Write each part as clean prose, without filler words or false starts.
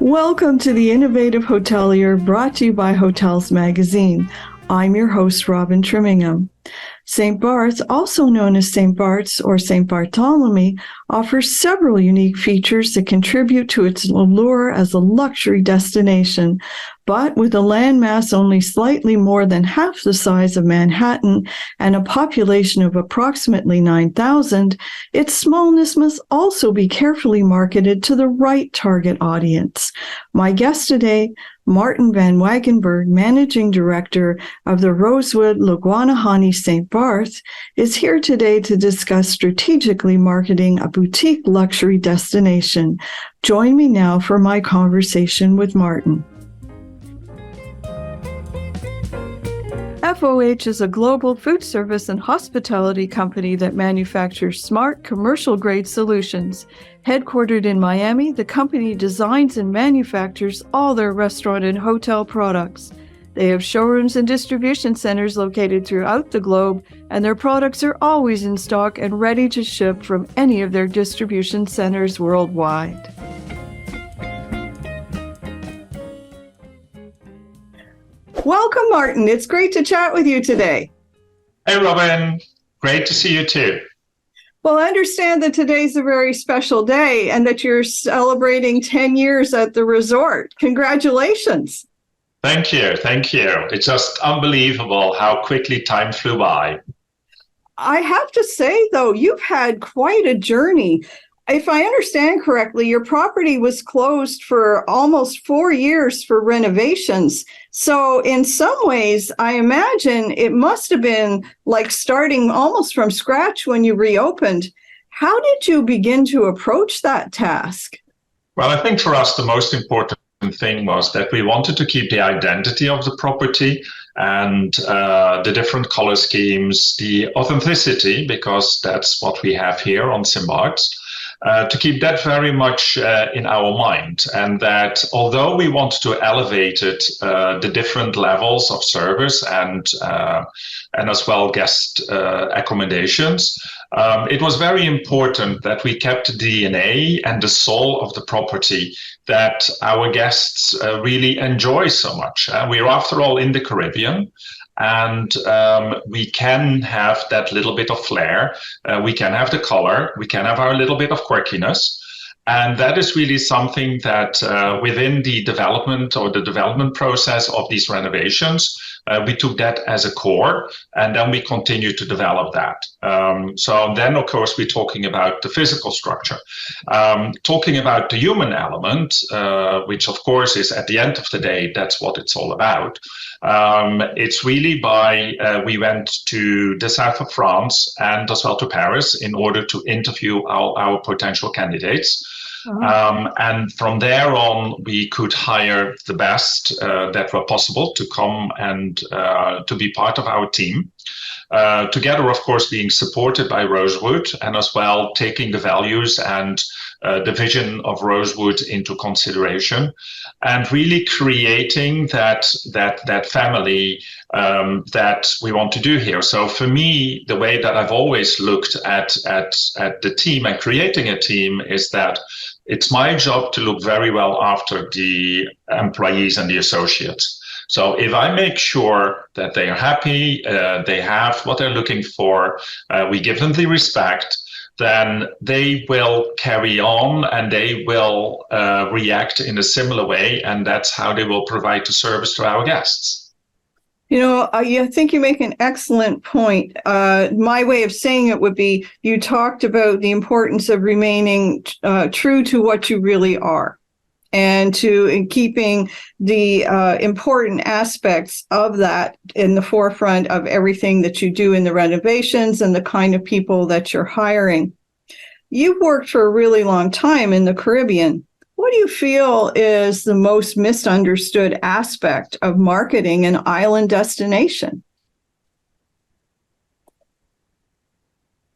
Welcome to The Innovative Hotelier, brought to you by Hotels Magazine. I'm your host, Robin Trimingham. St. Barth, also known as St. Bart's or St. Bartholomew, offers several unique features that contribute to its allure as a luxury destination. But with a landmass only slightly more than half the size of Manhattan and a population of approximately 9,000, its smallness must also be carefully marketed to the right target audience. My guest today, Martein van Wagenberg, Managing Director of the Rosewood Le Guanahani St. Barth, is here today to discuss strategically marketing a boutique luxury destination. Join me now for my conversation with Martein. FOH is a global food service and hospitality company that manufactures smart commercial-grade solutions. Headquartered in Miami, the company designs and manufactures all their restaurant and hotel products. They have showrooms and distribution centers located throughout the globe, and their products are always in stock and ready to ship from any of their distribution centers worldwide. Welcome, Martein. It's great to chat with you today. Hey, Robin. Great to see you too. Well, I understand that today's a very special day and that you're celebrating 10 years at the resort. Congratulations. Thank you. Thank you. It's just unbelievable how quickly time flew by. I have to say, though, you've had quite a journey. If I understand correctly, your property was closed for almost 4 years for renovations. So in some ways, I imagine it must have been like starting almost from scratch when you reopened. How did you begin to approach that task? Well, I think for us, the most important thing was that we wanted to keep the identity of the property and the different color schemes, the authenticity, because that's what we have here on St. Bart's. To keep that very much in our mind, and that although we want to elevate it, the different levels of service and as well guest accommodations, it was very important that we kept the DNA and the soul of the property that our guests really enjoy so much. We're after all in the Caribbean. And we can have that little bit of flair, we can have the color, we can have our little bit of quirkiness. And that is really something that within the development process of these renovations, we took that as a core, and then we continue to develop that. So then, of course, we're talking about the physical structure. Talking about the human element, which, of course, is at the end of the day, that's what it's all about. It's really we went to the south of France and as well to Paris in order to interview our potential candidates. And from there on, we could hire the best that were possible to come and to be part of our team. Together, of course, being supported by Rosewood and as well taking the values and the vision of Rosewood into consideration, and really creating that family that we want to do here. So for me, the way that I've always looked at the team and creating a team is that it's my job to look very well after the employees and the associates. So if I make sure that they are happy, they have what they're looking for, we give them the respect, then they will carry on and they will react in a similar way. And that's how they will provide the service to our guests. You know, I think you make an excellent point. My way of saying it would be, you talked about the importance of remaining true to what you really are, and keeping the important aspects of that in the forefront of everything that you do in the renovations and the kind of people that you're hiring. You've worked for a really long time in the Caribbean. What do you feel is the most misunderstood aspect of marketing an island destination?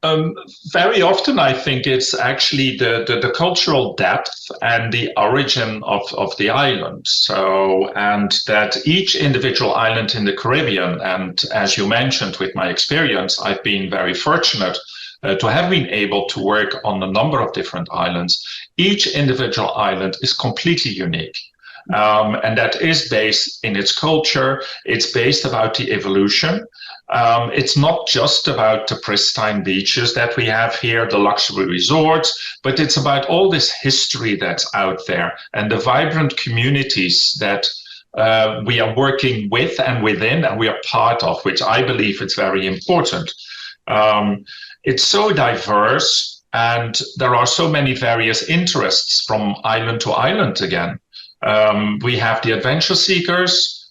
Um, Very often, I think it's actually the cultural depth and the origin of the island. So, and that each individual island in the Caribbean, and as you mentioned, with my experience, I've been very fortunate to have been able to work on a number of different islands. Each individual island is completely unique. And that is based in its culture. It's based about the evolution. It's not just about the pristine beaches that we have here, the luxury resorts, but it's about all this history that's out there and the vibrant communities that we are working with and within and we are part of, which I believe is very important. It's so diverse and there are so many various interests from island to island again. We have the adventure seekers,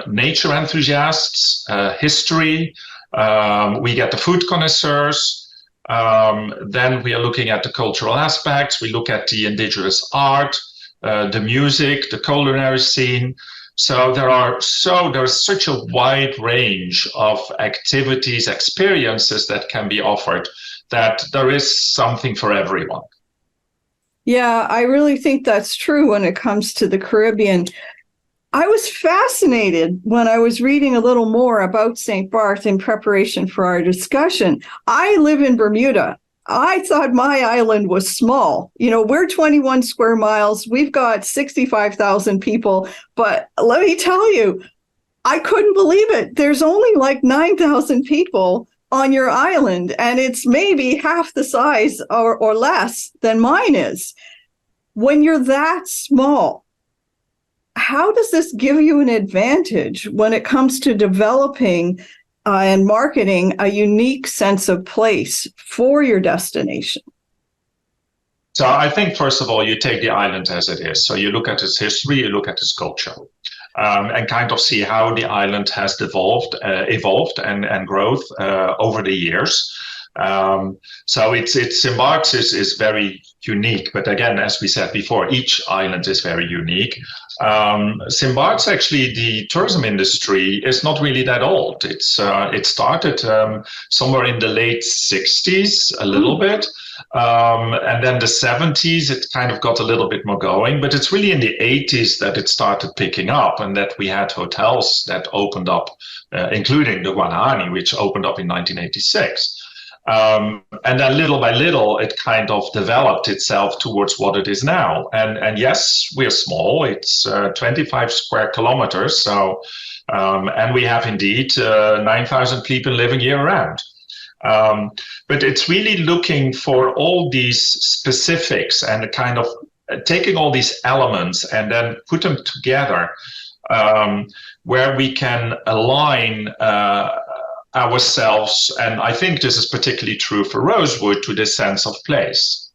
nature enthusiasts, history. We get the food connoisseurs. Then we are looking at the cultural aspects. We look at the indigenous art, the music, the culinary scene. So there's such a wide range of activities, experiences that can be offered that there is something for everyone. Yeah, I really think that's true when it comes to the Caribbean. I was fascinated when I was reading a little more about St. Barth in preparation for our discussion. I live in Bermuda. I thought my island was small. You know, we're 21 square miles. We've got 65,000 people. But let me tell you, I couldn't believe it. There's only like 9,000 people on your island, and it's maybe half the size or less than mine is. When you're that small, how does this give you an advantage when it comes to developing and marketing a unique sense of place for your destination? So I think, first of all, you take the island as it is. So you look at its history, you look at its culture, and kind of see how the island has evolved and growth over the years. So it's St. Bart's is very unique, but again, as we said before, each island is very unique. St. Bart's, actually, the tourism industry is not really that old. It started somewhere in the late 60s, a little bit. And then the 70s, it kind of got a little bit more going, but it's really in the 80s that it started picking up and that we had hotels that opened up, including the Guanahani, which opened up in 1986. And then little by little, it kind of developed itself towards what it is now. And yes, we're small. It's 25 square kilometers. So, and we have indeed 9,000 people living year round. But it's really looking for all these specifics and kind of taking all these elements and then put them together where we can align ourselves, and I think this is particularly true for Rosewood, to this sense of place.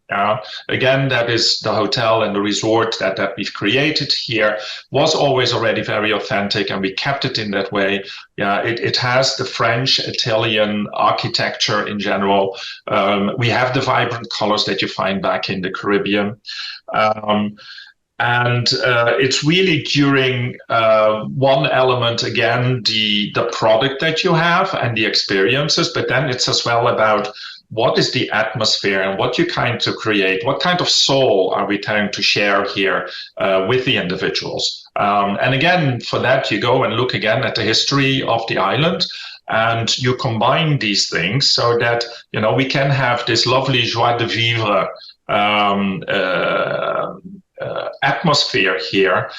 Again, that is the hotel and the resort that we've created here was always already very authentic, and we kept it in that way. Yeah, it has the French, Italian architecture in general. We have the vibrant colors that you find back in the Caribbean. And it's really during one element, again, the product that you have and the experiences, but then it's as well about what is the atmosphere and what you kind to create, what kind of soul are we trying to share here with the individuals. And again, for that, you go and look again at the history of the island, and you combine these things so that, you know, we can have this lovely joie de vivre atmosphere here.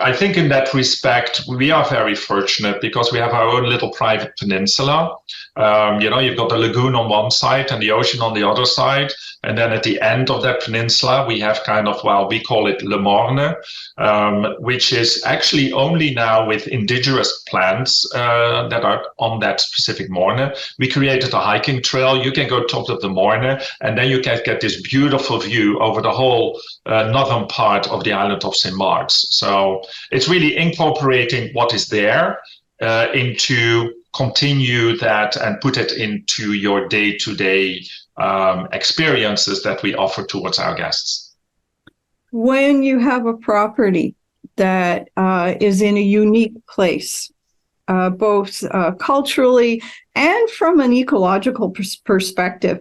I think in that respect, we are very fortunate because we have our own little private peninsula. You've got the lagoon on one side and the ocean on the other side. And then at the end of that peninsula, we have kind of, we call it Le Morne, which is actually only now with indigenous plants that are on that specific Morne. We created a hiking trail. You can go top of the Morne, and then you can get this beautiful view over the whole northern part of the island of St. Bart's. So it's really incorporating what is there into continue that and put it into your day-to-day experiences that we offer towards our guests. When you have a property that is in a unique place, both culturally and from an ecological perspective.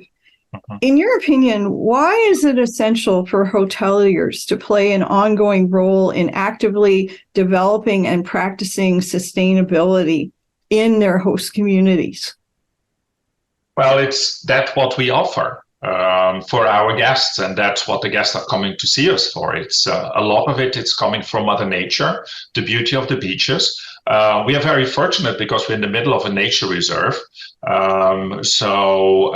In your opinion, why is it essential for hoteliers to play an ongoing role in actively developing and practicing sustainability in their host communities? Well, that's what we offer for our guests, and that's what the guests are coming to see us for. It's a lot of it's coming from Mother Nature, the beauty of the beaches. We are very fortunate because we're in the middle of a nature reserve. So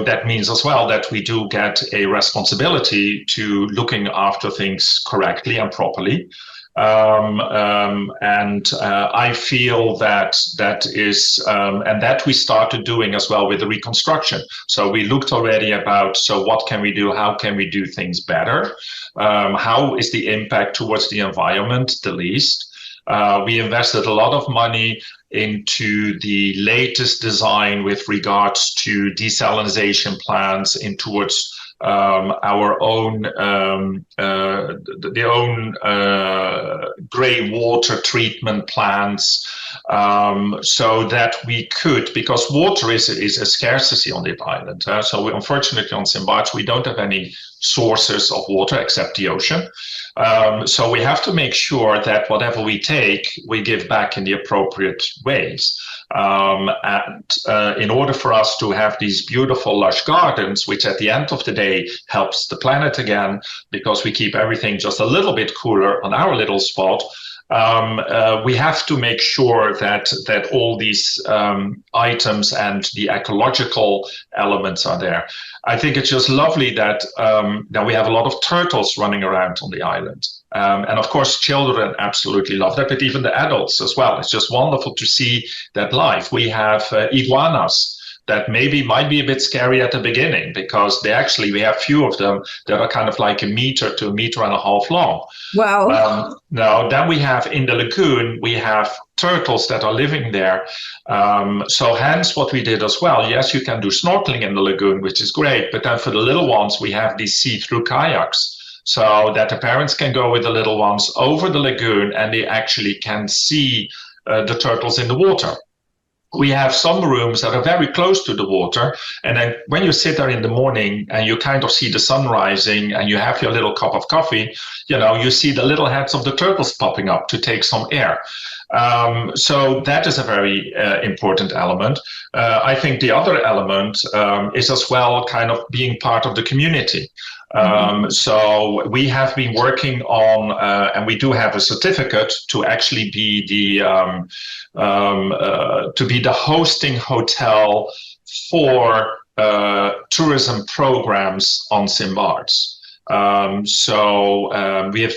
that means as well that we do get a responsibility to looking after things correctly and properly. I feel that is, and that we started doing as well with the reconstruction. So we looked already about, so what can we do? How can we do things better? How is the impact towards the environment the least? We invested a lot of money into the latest design with regards to desalination plants in towards our own grey water treatment plants, so that we could, because water is a scarcity on the island. So we, unfortunately on St. Bart's, we don't have any sources of water except the ocean. So we have to make sure that whatever we take, we give back in the appropriate ways. And in order for us to have these beautiful lush gardens, which at the end of the day helps the planet again, because we keep everything just a little bit cooler on our little spot, we have to make sure that all these items and the ecological elements are there. I think it's just lovely that we have a lot of turtles running around on the island. And of course, children absolutely love that, but even the adults as well. It's just wonderful to see that life. We have iguanas that might be a bit scary at the beginning, because we have few of them that are kind of like 1 meter to 1.5 meters long. Wow. Now, then we have in the lagoon, we have turtles that are living there. So hence what we did as well. Yes, you can do snorkeling in the lagoon, which is great. But then for the little ones, we have these see-through kayaks, so that the parents can go with the little ones over the lagoon and they actually can see the turtles in the water. We have some rooms that are very close to the water, and then when you sit there in the morning and you kind of see the sun rising and you have your little cup of coffee, you see the little heads of the turtles popping up to take some air. So that is a very important element. I think the other element is as well kind of being part of the community. So we have been working on, and we do have a certificate to actually be the hosting hotel for tourism programs on St. Bart's.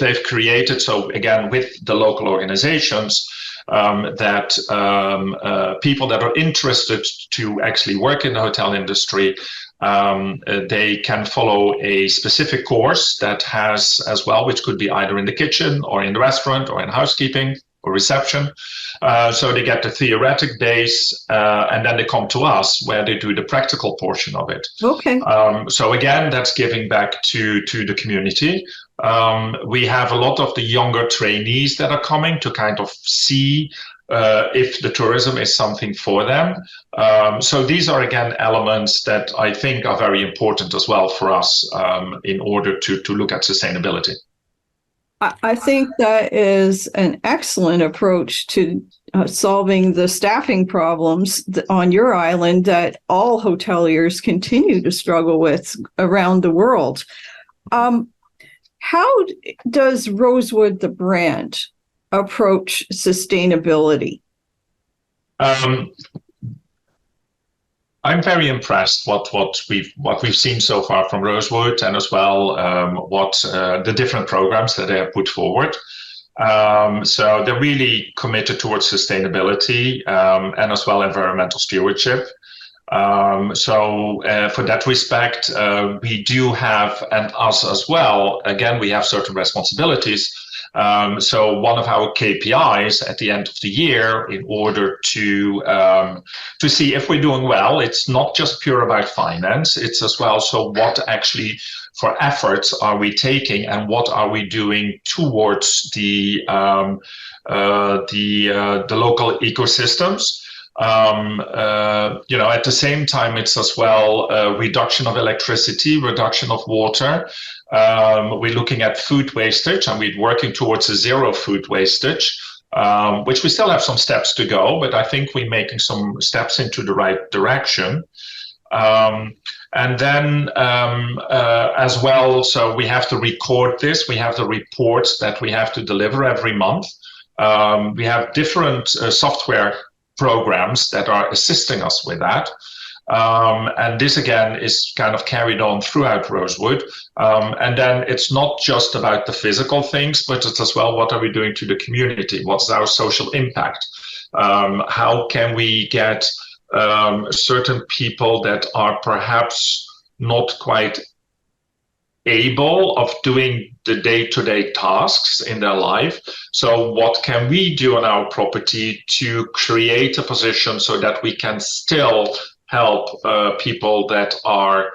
They've created, so again with the local organizations, that people that are interested to actually work in the hotel industry, they can follow a specific course that has as well, which could be either in the kitchen or in the restaurant or in housekeeping or reception. So they get the theoretic base, and then they come to us where they do the practical portion of it. Okay. So again, that's giving back to the community. We have a lot of the younger trainees that are coming to kind of see if the tourism is something for them. So these are, again, elements that I think are very important as well for us in order to look at sustainability. I think that is an excellent approach to solving the staffing problems on your island that all hoteliers continue to struggle with around the world. How does Rosewood, the brand, approach sustainability? I'm very impressed what we've seen so far from Rosewood, and as well the different programs that they have put forward. So they're really committed towards sustainability and as well environmental stewardship. For that respect, we do have, and us as well, again, we have certain responsibilities. So one of our KPIs at the end of the year, in order to see if we're doing well, it's not just pure about finance. It's as well, so what actually for efforts are we taking, and what are we doing towards the local ecosystems. At the same time, it's as well reduction of electricity, reduction of water. We're looking at food wastage, and we're working towards a zero food wastage, which we still have some steps to go, but I think we're making some steps into the right direction. And then as well, so we have to record this. We have the reports that we have to deliver every month. We have different software programs that are assisting us with that. And this, again, is kind of carried on throughout Rosewood. And then it's not just about the physical things, but it's as well, what are we doing to the community? What's our social impact? How can we get certain people that are perhaps not quite able of doing the day-to-day tasks in their life? So what can we do on our property to create a position so that we can still help people that are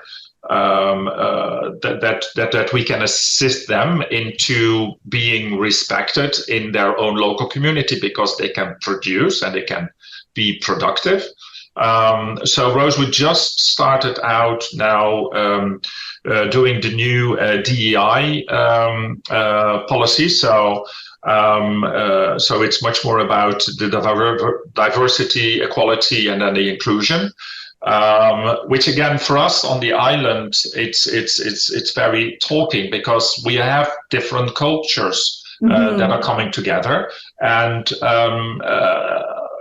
that we can assist them into being respected in their own local community, because they can produce and they can be productive. So Rosewood just started out now doing the new DEI policy. So it's much more about the diversity, equality, and then the inclusion. Which again, for us on the island, it's very talking, because we have different cultures that are coming together,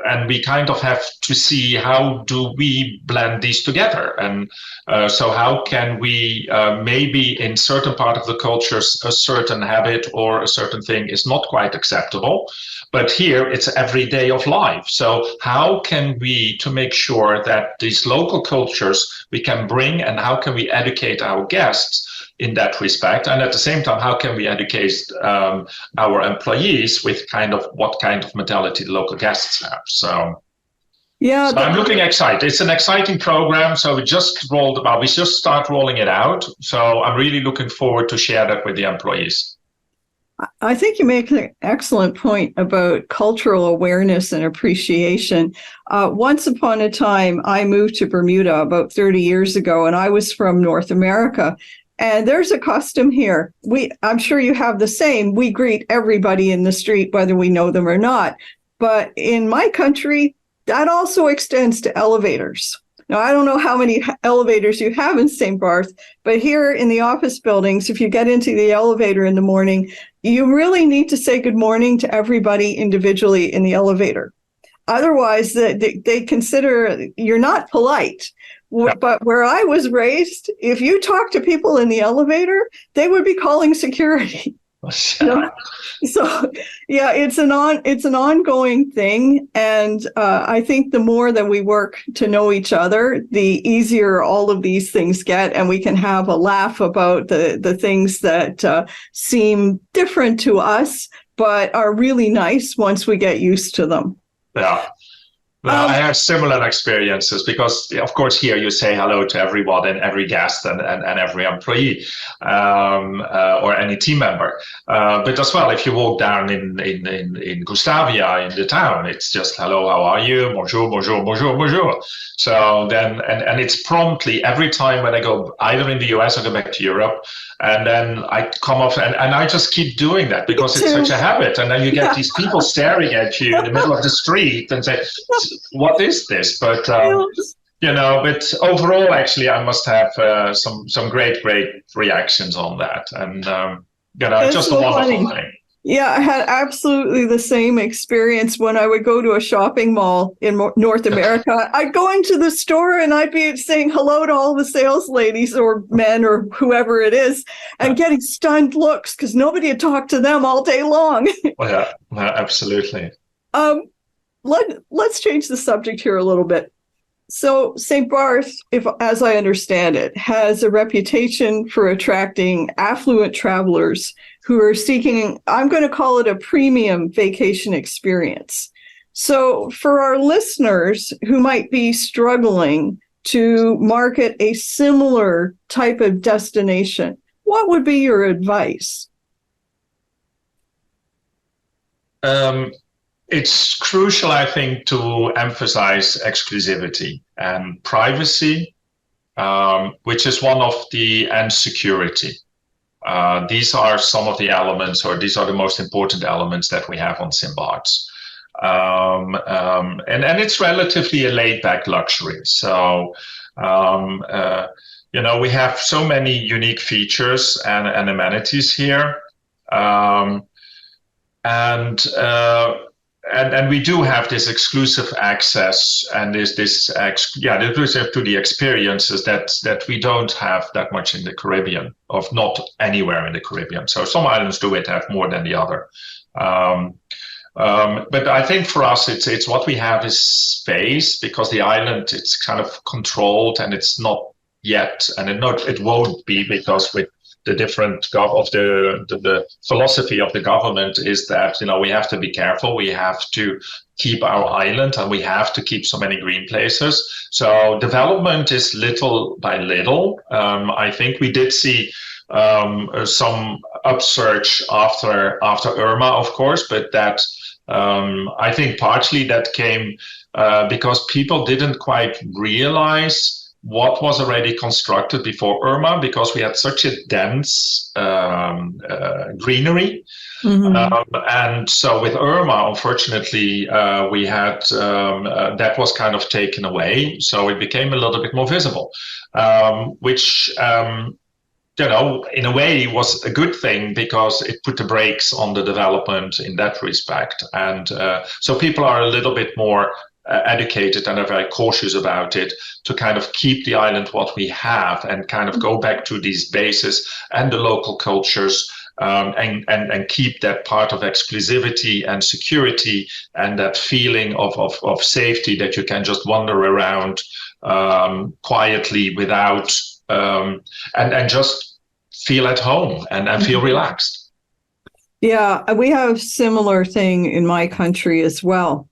and we kind of have to see how do we blend these together. And so how can we maybe in certain part of the cultures, a certain habit or a certain thing is not quite acceptable, but here it's every day of life. So how can we, to make sure that these local cultures we can bring, and how can we educate our guests in that respect, and at the same time, how can we educate our employees with kind of what kind of mentality the local guests have? So I'm looking excited. It's an exciting program. So we just start rolling it out. So I'm really looking forward to share that with the employees. I think you make an excellent point about cultural awareness and appreciation. Once upon a time, I moved to Bermuda about 30 years ago, and I was from North America. And there's a custom here. I'm sure you have the same. We greet everybody in the street, whether we know them or not. But in my country, that also extends to elevators. Now, I don't know how many elevators you have in St. Barth, but here in the office buildings, if you get into the elevator in the morning, you really need to say good morning to everybody individually in the elevator. Otherwise, they consider you're not polite. But where I was raised, if you talk to people in the elevator, they would be calling security. So yeah, it's an ongoing thing, and I think the more that we work to know each other, the easier all of these things get, and we can have a laugh about the things that seem different to us, but are really nice once we get used to them. Yeah. Well, I have similar experiences, because, of course, here you say hello to everyone and every guest and every employee or any team member. But as well, if you walk down in Gustavia, in the town, it's just hello, how are you? Bonjour, bonjour, bonjour, bonjour. So then, and it's promptly every time when I go either in the US or go back to Europe, and then I come off and I just keep doing that because it's such a habit. And then you get these people staring at you in the middle of the street and say, what is this? But, but overall, actually, I must have some great reactions on that. And, it's just a wonderful thing. Yeah, I had absolutely the same experience when I would go to a shopping mall in North America. I'd go into the store and I'd be saying hello to all the sales ladies or men or whoever it is, and getting stunned looks because nobody had talked to them all day long. Yeah, absolutely. Let's change the subject here a little bit. So St. Barth, as I understand it, has a reputation for attracting affluent travelers who are seeking, I'm going to call it a premium vacation experience. So for our listeners who might be struggling to market a similar type of destination, what would be your advice? It's crucial, I think, to emphasize exclusivity and privacy, which is one of and security. These are some of the elements, or these are the most important elements that we have on St. Barth's. And it's relatively a laid-back luxury. So, we have so many unique features and amenities here. And we do have this exclusive access and exclusive to the experiences that we don't have that much in the Caribbean, of not anywhere in the Caribbean. So some islands do it have more than the other. But I think for us, it's what we have is space, because the island, it's kind of controlled, and it's not yet, and it won't be, because with the different of the philosophy of the government is that, we have to be careful. We have to keep our island, and we have to keep so many green places. So development is little by little. I think we did see some upsurge after Irma, of course, but that I think partially that came because people didn't quite realize what was already constructed before Irma, because we had such a dense greenery. Mm-hmm. And so with Irma, unfortunately, we had that was kind of taken away. So it became a little bit more visible, which, in a way was a good thing, because it put the brakes on the development in that respect. And so people are a little bit more educated and are very cautious about it, to kind of keep the island what we have, and kind of go back to these bases and the local cultures, and keep that part of exclusivity and security, and that feeling of safety, that you can just wander around quietly without and just feel at home and feel relaxed. Yeah, we have similar thing in my country as well.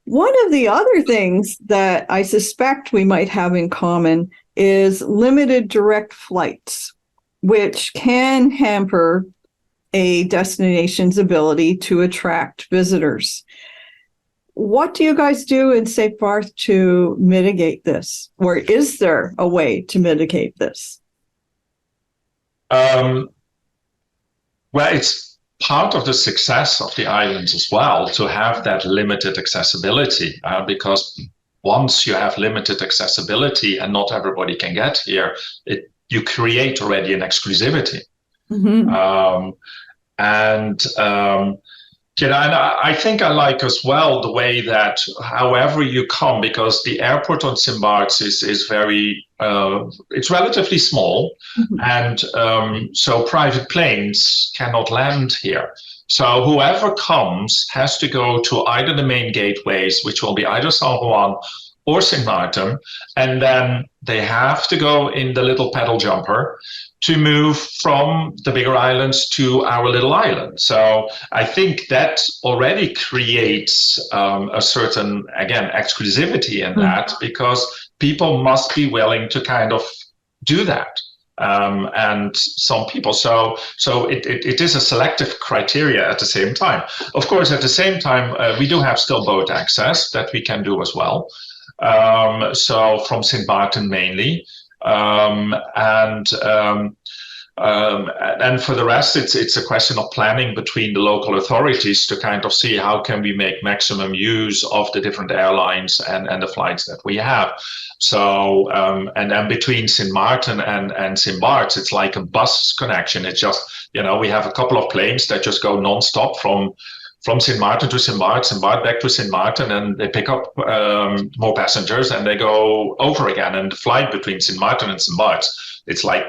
One of the other things that I suspect we might have in common is limited direct flights, which can hamper a destination's ability to attract visitors. What do you guys do in St. Barth to mitigate this? Or is there a way to mitigate this? Well, it's part of the success of the islands as well, to have that limited accessibility, because once you have limited accessibility and not everybody can get here, you create already an exclusivity. Mm-hmm. And I think I like as well the way that however you come, because the airport on St. Bart's is very, it's relatively small. Mm-hmm. And so private planes cannot land here. So whoever comes has to go to either the main gateways, which will be either San Juan or St. Martin, and then they have to go in the little pedal jumper to move from the bigger islands to our little island. So I think that already creates a certain, again, exclusivity in that, because people must be willing to kind of do that. And some people, so it is a selective criteria at the same time. Of course, at the same time, we do have still boat access that we can do as well. So from St. Martin mainly. And for the rest, it's a question of planning between the local authorities to kind of see how can we make maximum use of the different airlines and the flights that we have. So, and then between St. Martin and St. Bart's, it's like a bus connection. It's just, we have a couple of planes that just go nonstop from St. Martin to St. Bart's, St. Barth back to St. Martin, and they pick up more passengers and they go over again. And the flight between St. Martin and St. Bart's, it's like,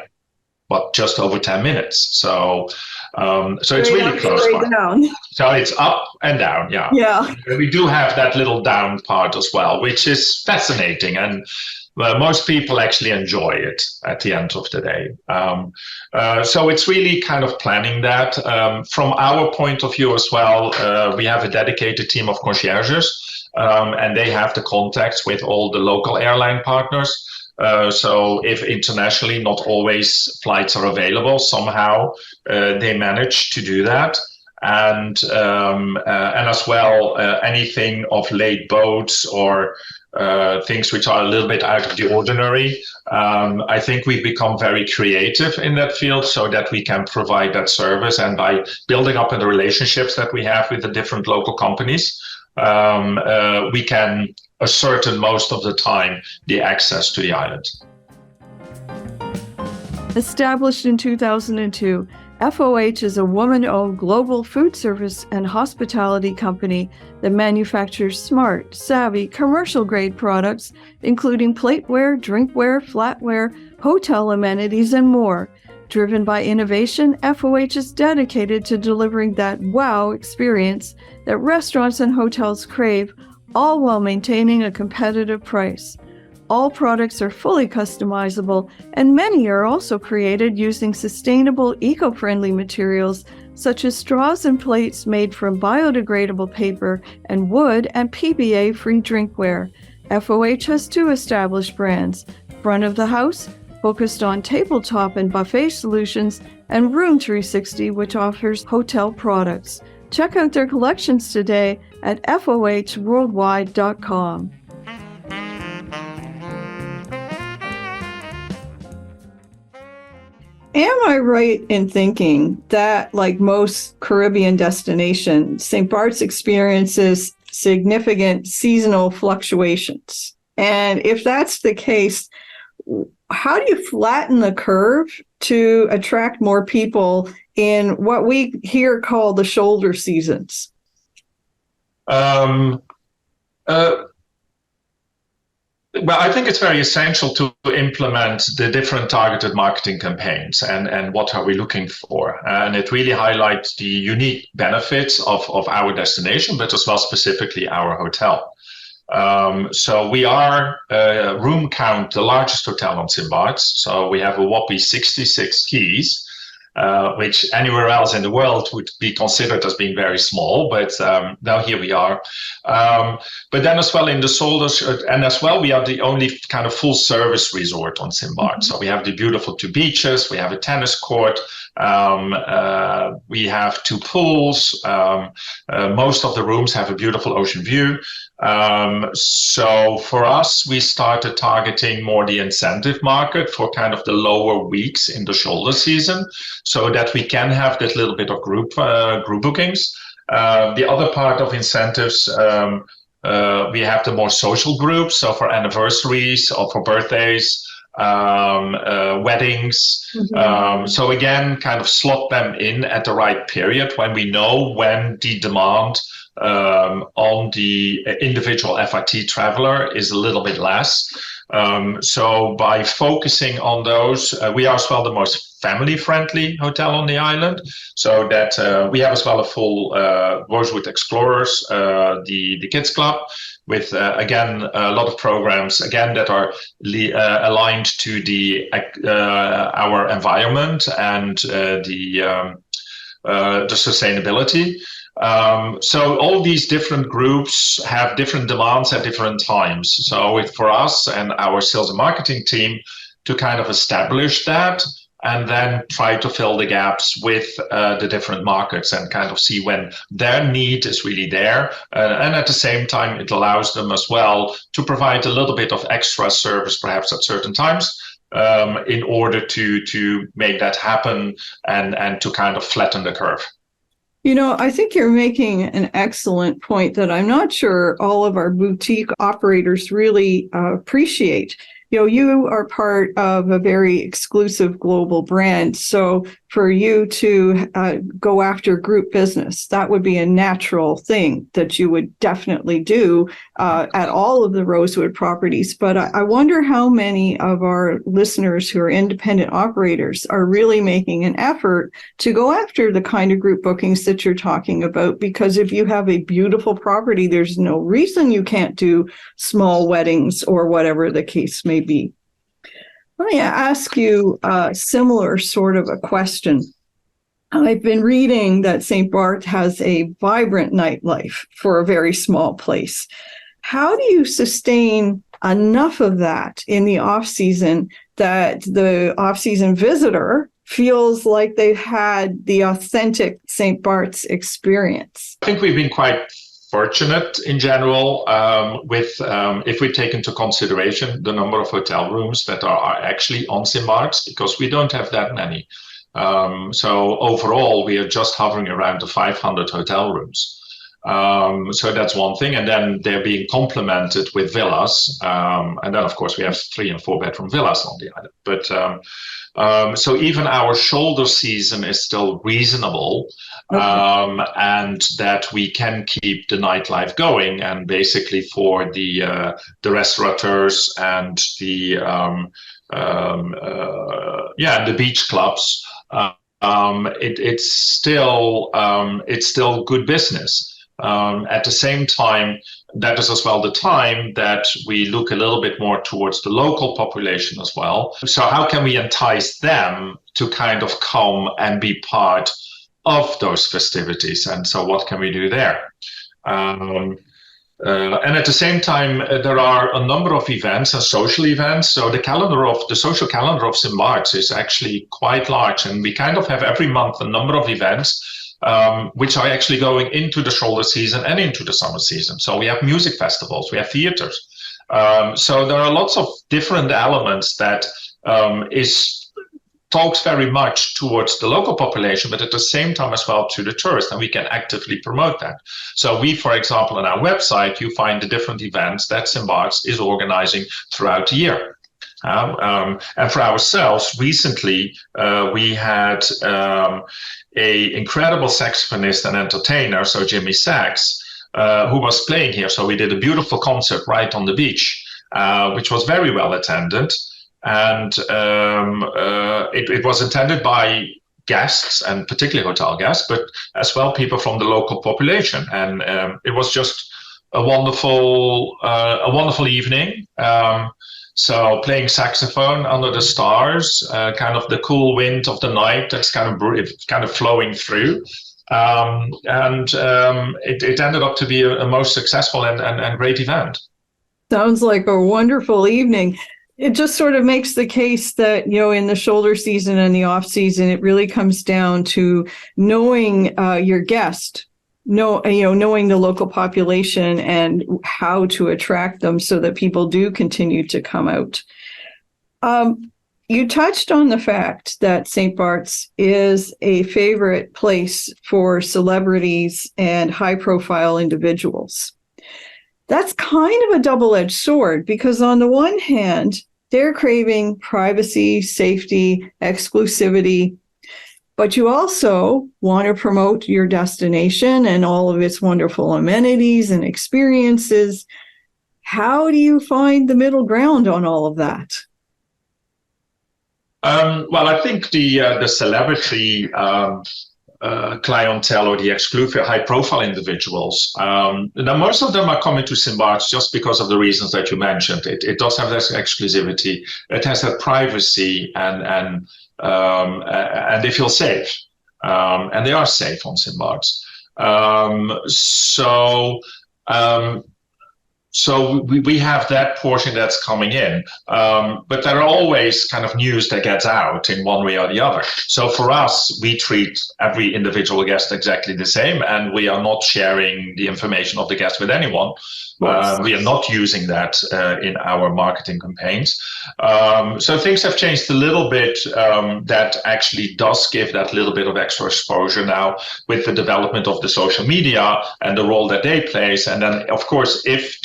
just over 10 minutes. So it's really close by. Down. So it's up and down, yeah. Yeah. We do have that little down part as well, which is fascinating. And most people actually enjoy it at the end of the day. So it's really kind of planning that. From our point of view as well, we have a dedicated team of concierges, and they have the contacts with all the local airline partners. So if internationally not always flights are available, somehow they manage to do that. And as well, anything of late boats or things which are a little bit out of the ordinary. I think we've become very creative in that field so that we can provide that service. And by building up in the relationships that we have with the different local companies, we can ascertain most of the time the access to the island. Established in 2002, FOH is a woman-owned global food service and hospitality company that manufactures smart, savvy, commercial-grade products, including plateware, drinkware, flatware, hotel amenities, and more. Driven by innovation, FOH is dedicated to delivering that wow experience that restaurants and hotels crave, all while maintaining a competitive price. All products are fully customizable, and many are also created using sustainable, eco-friendly materials such as straws and plates made from biodegradable paper and wood and PBA-free drinkware. FOH has 2 established brands: Front of the House, focused on tabletop and buffet solutions, and Room 360, which offers hotel products. Check out their collections today at fohworldwide.com. Am I right in thinking that, like most Caribbean destinations, St. Bart's experiences significant seasonal fluctuations? And if that's the case, how do you flatten the curve to attract more people in what we here call the shoulder seasons? Well, I think it's very essential to implement the different targeted marketing campaigns and what are we looking for. And it really highlights the unique benefits of our destination, but as well specifically our hotel. So we are room count the largest hotel on St. Bart's. So we have a whopping 66 keys. Which anywhere else in the world would be considered as being very small, but now here we are. But then as well in the shoulders, and as well we are the only kind of full service resort on St. Bart's. So we have the beautiful 2 beaches, we have a tennis court, we have 2 pools. Most of the rooms have a beautiful ocean view. So for us, we started targeting more the incentive market for kind of the lower weeks in the shoulder season, so that we can have that little bit of group bookings. The other part of incentives, we have the more social groups, so for anniversaries or for birthdays, weddings. So again, kind of slot them in at the right period when we know when the demand on the individual FIT traveler is a little bit less. So by focusing on those, we are as well the most family-friendly hotel on the island, so that we have as well a full Rosewood Explorers, the kids club, with again a lot of programs again that are aligned to the our environment and the sustainability. So all these different groups have different demands at different times. So for us and our sales and marketing team to kind of establish that and then try to fill the gaps with the different markets and kind of see when their need is really there. And at the same time, it allows them as well to provide a little bit of extra service, perhaps at certain times, in order to make that happen and to kind of flatten the curve. You know, I think you're making an excellent point that I'm not sure all of our boutique operators really appreciate. You know, you are part of a very exclusive global brand. So for you to go after group business. That would be a natural thing that you would definitely do at all of the Rosewood properties. But I wonder how many of our listeners who are independent operators are really making an effort to go after the kind of group bookings that you're talking about. Because if you have a beautiful property, there's no reason you can't do small weddings or whatever the case may be. Let me ask you a similar sort of a question. I've been reading that St. Barth has a vibrant nightlife for a very small place. How do you sustain enough of that in the off-season that the off-season visitor feels like they've had the authentic St. Barth's experience? I think we've been quite fortunate in general with if we take into consideration the number of hotel rooms that are actually on St. Barth's, because we don't have that many. So overall, we are just hovering around the 500 hotel rooms. So that's one thing. And then they're being complemented with villas. And then, of course, we have 3 and 4 bedroom villas on the island. But so even our shoulder season is still reasonable. Okay. And that we can keep the nightlife going, and basically for the restaurateurs and the the beach clubs, it's still good business. At the same time, that is as well the time that we look a little bit more towards the local population as well. So how can we entice them to kind of come and be part of those festivities? And so what can we do there? And at the same time, there are a number of events and social events. So the social calendar of St. Barth's is actually quite large, and we kind of have every month a number of events which are actually going into the shoulder season and into the summer season. So we have music festivals, we have theaters. So there are lots of different elements that talks very much towards the local population, but at the same time as well to the tourist, and we can actively promote that. So we, for example, on our website, you find the different events that St. Barth's is organizing throughout the year. And for ourselves, recently, we had a incredible saxophonist and entertainer, so Jimmy Sax, who was playing here. So we did a beautiful concert right on the beach, which was very well attended. And it was attended by guests, and particularly hotel guests, but as well people from the local population. And it was just a wonderful evening. So playing saxophone under the stars, kind of the cool wind of the night that's kind of flowing through. It ended up to be a most successful and great event. Sounds like a wonderful evening. It just sort of makes the case that, in the shoulder season and the off season, it really comes down to knowing your guest, knowing the local population and how to attract them so that people do continue to come out. You touched on the fact that St. Barth's is a favorite place for celebrities and high-profile individuals. That's kind of a double-edged sword, because on the one hand, they're craving privacy, safety, exclusivity, but you also want to promote your destination and all of its wonderful amenities and experiences. How do you find the middle ground on all of that? Well, I think the celebrity clientele, or the exclusive high-profile individuals, now most of them are coming to St. Barth's just because of the reasons that you mentioned. It does have this exclusivity, it has that privacy, and they feel safe, and they are safe on St. Barth's. So we have that portion that's coming in, but there are always kind of news that gets out in one way or the other. So for us, we treat every individual guest exactly the same, and we are not sharing the information of the guest with anyone. We are not using that in our marketing campaigns. So things have changed a little bit. That actually does give that little bit of extra exposure now with the development of the social media and the role that they play. And then, of course, if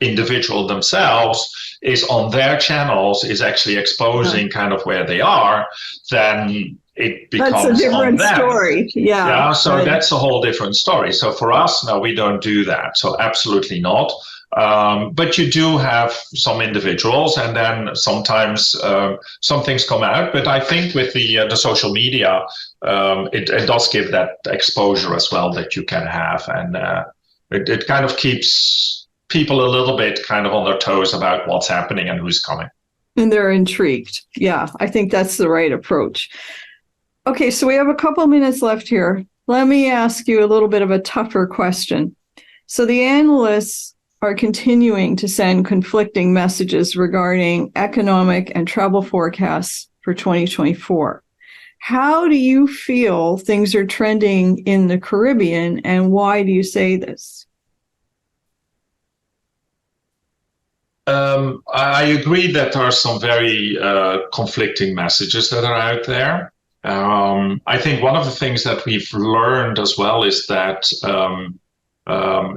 individual themselves is on their channels is actually exposing kind of where they are, then it becomes that's a different on them. Story. Yeah. So right. that's a whole different story. So for us, no, we don't do that. So absolutely not. But you do have some individuals, and then sometimes some things come out. But I think with the social media, it does give that exposure as well that you can have, and it kind of keeps people a little bit kind of on their toes about what's happening and who's coming. And they're intrigued. Yeah, I think that's the right approach. Okay, so we have a couple minutes left here. Let me ask you a little bit of a tougher question. So the analysts are continuing to send conflicting messages regarding economic and travel forecasts for 2024. How do you feel things are trending in the Caribbean, and why do you say this? I agree that there are some very conflicting messages that are out there. I think one of the things that we've learned as well is that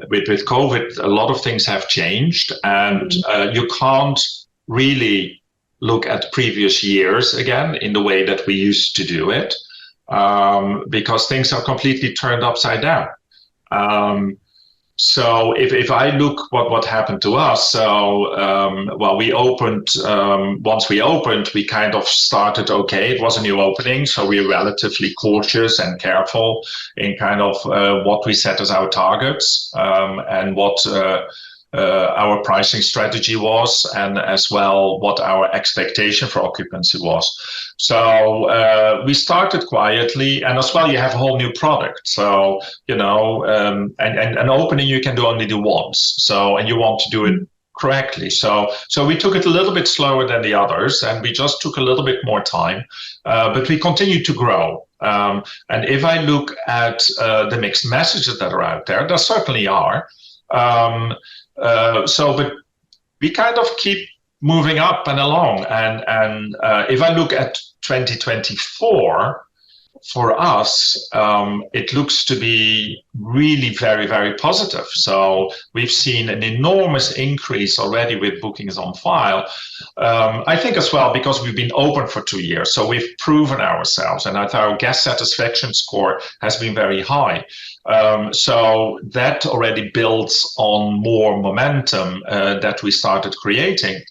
with COVID, a lot of things have changed, and you can't really look at previous years again in the way that we used to do it, because things are completely turned upside down. So if I look what happened to us, we opened, once we opened, we kind of started okay. It was a new opening, so we were relatively cautious and careful in kind of what we set as our targets, and what our pricing strategy was, and as well what our expectation for occupancy was. So we started quietly, and as well you have a whole new product. So, and an opening you can only do once. So, and you want to do it correctly. So we took it a little bit slower than the others, and we just took a little bit more time, but we continued to grow. And if I look at the mixed messages that are out there, there certainly are. But we kind of keep moving up and along. And if I look at 2024, for us, it looks to be really very, very positive. So we've seen an enormous increase already with bookings on file. I think as well, because we've been open for 2 years, so we've proven ourselves, and our guest satisfaction score has been very high. So that already builds on more momentum that we started creating.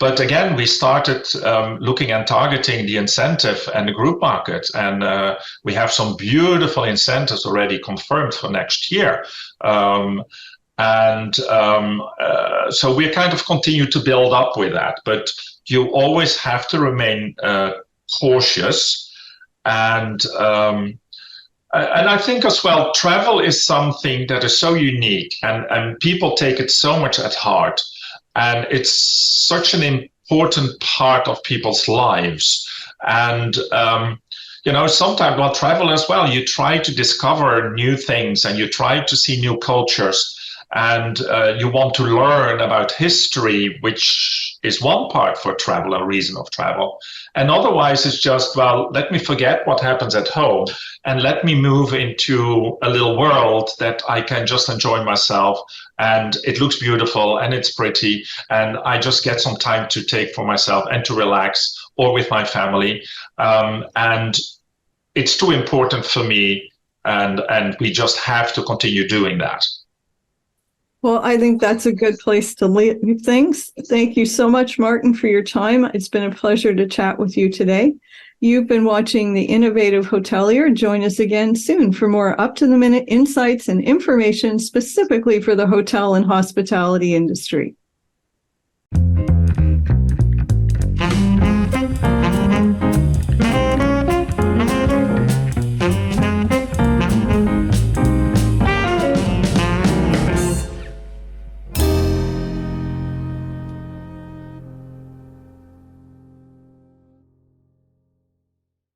But again, we started looking and targeting the incentive and the group market, and we have some beautiful incentives already confirmed for next year. So we kind of continue to build up with that, but you always have to remain cautious. And I think as well, travel is something that is so unique, and people take it so much at heart. And it's such an important part of people's lives. And, sometimes while travel as well, you try to discover new things, and you try to see new cultures, and you want to learn about history, which is one part for travel, a reason of travel. And otherwise it's just, let me forget what happens at home, and let me move into a little world that I can just enjoy myself, and it looks beautiful and it's pretty, and I just get some time to take for myself and to relax, or with my family. And it's too important for me, and we just have to continue doing that. Well, I think that's a good place to leave things. Thank you so much, Martin, for your time. It's been a pleasure to chat with you today. You've been watching The Innovative Hotelier. Join us again soon for more up-to-the-minute insights and information specifically for the hotel and hospitality industry.